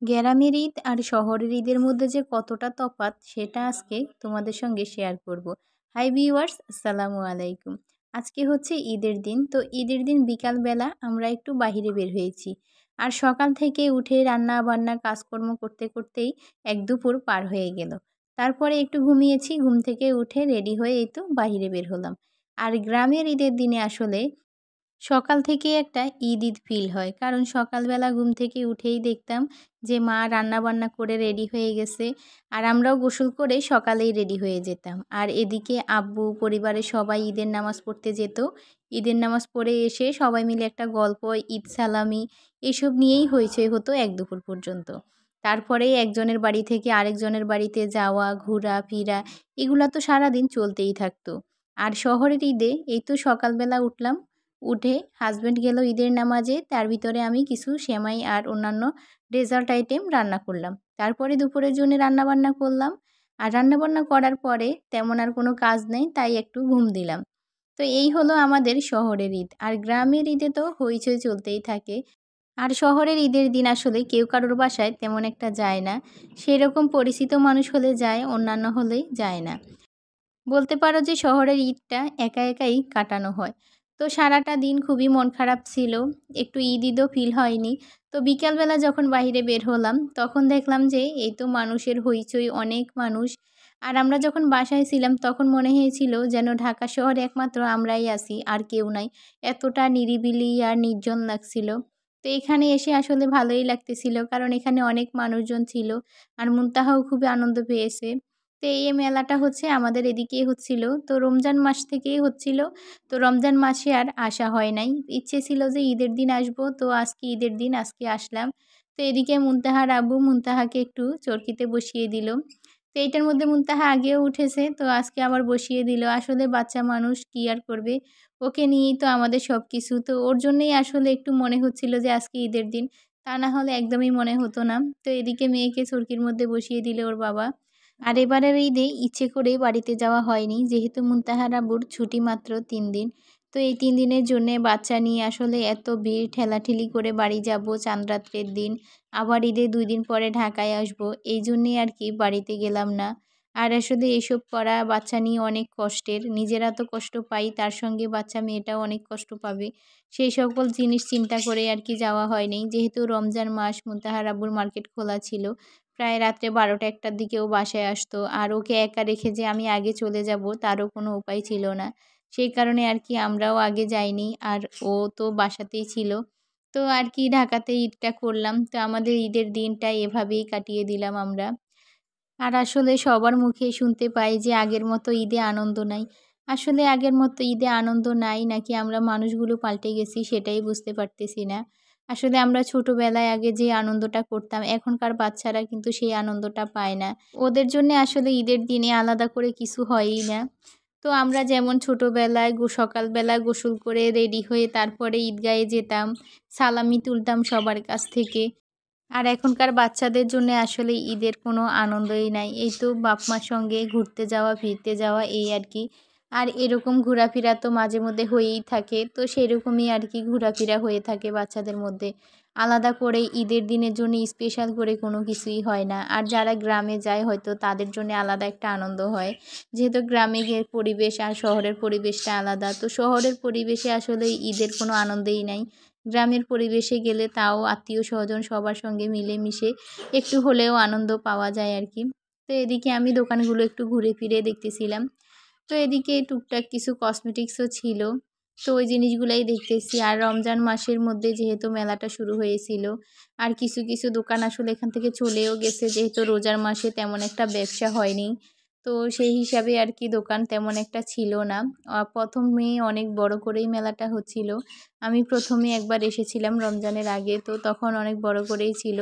গ্রামের ঈদ আর শহরের ঈদের মধ্যে যে কতটা তফাৎ সেটা আজকে তোমাদের সঙ্গে শেয়ার করব। হাই ভিউয়ার্স, আসসালামু আলাইকুম। আজকে হচ্ছে ঈদের দিন, তো ঈদের দিন বিকালবেলা আমরা একটু বাইরে বের হয়েছি। আর সকাল থেকে উঠে রান্না বান্না কাজকর্ম করতে করতেই এক দুপুর পার হয়ে গেল। তারপরে একটু ঘুমিয়েছি, ঘুম থেকে উঠে রেডি হয়ে এই তো বাইরে বের হলাম। আর গ্রামের ঈদের দিনে আসলে সকাল থেকে একটা ঈদ ঈদ ফিল হয়, কারণ সকালবেলা ঘুম থেকে উঠেই দেখতাম যে মা রান্না বান্না করে রেডি হয়ে গেছে, আর আমরাও গোসল করে সকালেই রেডি হয়ে যেতাম। আর এদিকে আব্বু পরিবারের সবাই ঈদের নামাজ পড়তে যেত। ঈদের নামাজ পড়ে এসে সবাই মিলে একটা গল্প, ঈদ সালামি এসব নিয়েই হইচই হতো এক দুপুর পর্যন্ত। তারপরে একজনের বাড়ি থেকে আরেকজনের বাড়িতে যাওয়া ঘোরা ফিরা এগুলা তো সারাদিন চলতেই থাকতো। আর শহরের ঈদে এই তো সকালবেলা উঠলাম, উঠে হাজব্যান্ড গেল ঈদের নামাজে, তার ভিতরে আমি কিছু সেমাই আর অন্যান্য ডেজার্ট আইটেম রান্না করলাম। তারপরে দুপুরের জন্য রান্নাবান্না করলাম। আর রান্নাবান্না করার পরে তেমন আর কোনো কাজ নেই, তাই একটু ঘুম দিলাম। তো এই হলো আমাদের শহরের ঈদ। আর গ্রামের ঈদে তো হইচই চলতেই থাকে। আর শহরের ঈদের দিন আসলে কেউ কারোর বাসায় তেমন একটা যায় না। সেরকম পরিচিত মানুষ হলে যায়, অন্যান্য হলেই যায় না। বলতে পারো যে শহরের ঈদটা একা একাই কাটানো হয়। তো সারাটা দিন খুবই মন খারাপ ছিল, একটু ঈদ ঈদও ফিল হয়নি। তো বিকালবেলা যখন বাইরে বের হলাম তখন দেখলাম যে এই তো মানুষের হইচই, অনেক মানুষ। আর আমরা যখন বাসায় ছিলাম তখন মনে হয়েছিল যেন ঢাকা শহরে একমাত্র আমরাই আছি, আর কেউ নাই। এতটা নিরিবিলি আর নির্জন লাগছিল। তো এখানে এসে আসলে ভালোই লাগতেছিল, কারণ এখানে অনেক মানুষজন ছিল। আর মুনতাহাও খুবই আনন্দ পেয়েছে। তো এই মেলাটা হচ্ছে আমাদের এদিকেই হচ্ছিল, তো রমজান মাস থেকেই হচ্ছিল। তো রমজান মাসে আর আসা হয় নাই, ইচ্ছে ছিল যে ঈদের দিন আসবো, তো আজকে ঈদের দিন আজকে আসলাম। তো এদিকে মুনতাহার আব্বু মুনতাহাকে একটু চরকিতে বসিয়ে দিল। তো এইটার মধ্যে মুনতাহা আগেও উঠেছে, তো আজকে আবার বসিয়ে দিল। আসলে বাচ্চা মানুষ কি আর করবে, ওকে নিয়েই তো আমাদের সব কিছু। তো ওর জন্যই আসলে একটু মনে হচ্ছিল যে আজকে ঈদের দিন, তা না হলে একদমই মনে হতো না। তো এদিকে মেয়েকে চরকির মধ্যে বসিয়ে দিল ওর বাবা। আর এবারের ঈদে ইচ্ছে করে বাড়িতে যাওয়া হয়নি, যেহেতু মুনতাহার আব্বুর ছুটি মাত্র ৩ দিন। তো এই ৩ দিনের জন্যে বাচ্চা নিয়ে আসলে এত ভিড় ঠেলাঠেলি করে বাড়ি যাব চাঁদ রাত্রের দিন, আবার ঈদে ২ দিন পরে ঢাকায় আসব, এই জন্যেই আর কি বাড়িতে গেলাম না। আর আসলে এসব করা বাচ্চা নিয়ে অনেক কষ্টের, নিজেরা তো কষ্ট পাই, তার সঙ্গে বাচ্চা মেয়েটাও অনেক কষ্ট পাবে। সেই সকল জিনিস চিন্তা করে আর কি যাওয়া হয়নি। যেহেতু রমজান মাস, মুনতাহার আব্বুর মার্কেট খোলা ছিল, প্রায় রাত্রে ১২টা-১টার দিকে ও বাসায় আসতো। আর ওকে একা রেখে যে আমি আগে চলে যাব তারও কোনো উপায় ছিল না। সেই কারণে আর কি আমরাও আগে যাইনি, আর ও তো বাসাতেই ছিল। তো আর কি ঢাকাতে ঈদটা করলাম। তো আমাদের ঈদের দিনটা এভাবেই কাটিয়ে দিলাম আমরা। আর আসলে সবার মুখে শুনতে পাই যে আগের মতো ঈদে আনন্দ নাই। আসলে আগের মতো ঈদে আনন্দ নাই, নাকি আমরা মানুষগুলো পাল্টে গেছি সেটাই বুঝতে পারতেছি না। আসলে আমরা ছোটবেলায় আগে যে আনন্দটা করতাম, এখনকার বাচ্চারা কিন্তু সেই আনন্দটা পায় না। ওদের জন্যে আসলে ঈদের দিনে আলাদা করে কিছু হয়ই না। তো আমরা যেমন ছোটবেলায় সকালবেলা গোসল করে রেডি হয়ে তারপরে ঈদগাহে যেতাম, সালামি তুলতাম সবার কাছ থেকে। আর এখনকার বাচ্চাদের জন্য আসলে ঈদের কোনো আনন্দই নাই। এই তো বাপ মার সঙ্গে ঘুরতে যাওয়া, ফিরতে যাওয়া এই আর কি। আর এরকম ঘোরাফেরা তো মাঝে মধ্যে হয়েই থাকে। তো সেরকমই আর কি ঘোরাফেরা হয়ে থাকে বাচ্চাদের মধ্যে। আলাদা করে ঈদের দিনের জন্য স্পেশাল করে কোনো কিছুই হয় না। আর যারা গ্রামে যায় হয়তো তাদের জন্য আলাদা একটা আনন্দ হয়। যেহেতু গ্রামে গিয়ে পরিবেশ আর শহরের পরিবেশটা আলাদা। তো শহরের পরিবেশে আসলে ঈদের কোনো আনন্দই নাই। গ্রামের পরিবেশে গেলে তাও আত্মীয়-স্বজন সবার সঙ্গে মিলেমিশে একটু হলেও আনন্দ পাওয়া যায় আর কি। তো এদিকে আমি দোকানগুলো একটু ঘুরে ফিরে দেখতেছিলাম। তো এদিকে টুকটাক কিছু কসমেটিক্সও ছিল। তো ওই জিনিসগুলাই দেখতেছি। আর রমজান মাসের মধ্যে যেহেতু মেলাটা শুরু হয়েছিল, আর কিছু কিছু দোকান আসলে এখান থেকে চলেও গেছে, যেহেতু রোজার মাসে তেমন একটা ব্যবসা হয়নি। তো সেই হিসাবে আর কি দোকান তেমন একটা ছিল না। ১ম অনেক বড় করেই মেলাটা হচ্ছিল। আমি ১ম একবার এসেছিলাম রমজানের আগে, তো তখন অনেক বড় করেই ছিল।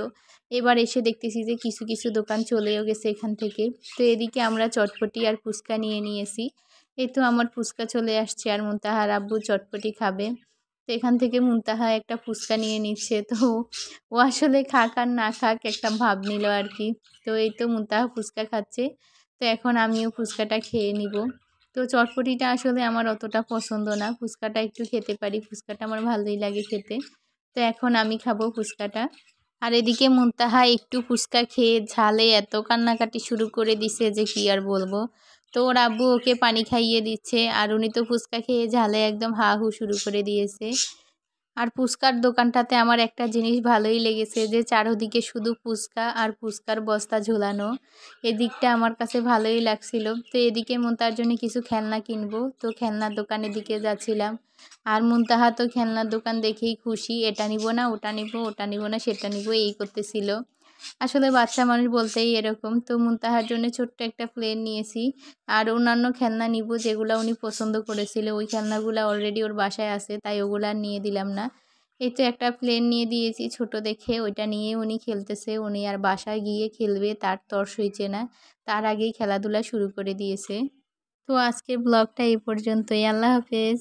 এবার এসে দেখতেছি যে কিছু কিছু দোকান চলেও গেছে এখান থেকে। তো এদিকে আমরা চটপটি আর ফুচকা নিয়ে নিয়েছি। এই তো আমার ফুচকা চলে আসছে, আর মুনতাহার আব্বু চটপটি খাবে। তো এখান থেকে মুনতাহা একটা ফুচকা নিয়ে নিচ্ছে। তো ও আসলে খাক আর না খাক একটা ভাব নিল আর কি। তো এই তো মুনতাহা ফুচকা খাচ্ছে। তো এখন আমিও ফুচকাটা খেয়ে নিব। তো চটপটিটা আসলে আমার অতটা পছন্দ না, ফুচকাটা একটু খেতে পারি, ফুচকাটা আমার ভালোই লাগে খেতে। তো এখন আমি খাবো ফুচকাটা। আর এদিকে মুনতাহা একটু ফুচকা খেয়ে ঝালে এত কান্নাকাটি শুরু করে দিছে যে কি আর বলবো। তো ওর আব্বু ওকে পানি খাইয়ে দিচ্ছে আর উনি তো ফুচকা খেয়ে ঝালে একদম হা হু শুরু করে দিয়েছে। আর ফুচকার দোকানটাতে আমার একটা জিনিস ভালোই লেগেছে যে চারদিকে শুধু ফুচকা আর ফুচকার বস্তা ঝোলানো। এদিকটা আমার কাছে ভালোই লাগছিল। তো এদিকে মুনতাহার জন্য কিছু খেলনা কিনবো, তো খেলনার দোকানের দিকে যাচ্ছিলাম। আর মুনতাহা তো খেলনার দোকান দেখেই খুশি, এটা নিব না ওটা নিব, ওটা নিব না সেটা নিব এই করতেছিল। আসলে বাচ্চা মানুষ বলতেই এরকম। তো মুনতাহার জন্য ছোট্ট একটা প্লেন নিয়েছি। আর অন্যান্য খেলনা নিব যেগুলো উনি পছন্দ করেছিল, ওই খেলনাগুলো অলরেডি ওর বাসায় আছে, তাই ওগুলো আর নিয়ে দিলাম না। এই তো একটা প্লেন নিয়ে দিয়েছি ছোট দেখে, ওইটা নিয়ে উনি খেলতেছে। উনি আর বাসায় গিয়ে খেলবে তার তর সইছে না, তার আগেই খেলাধুলা শুরু করে দিয়েছে। তো আজকের ব্লগটা এই পর্যন্তই। আল্লাহ হাফেজ।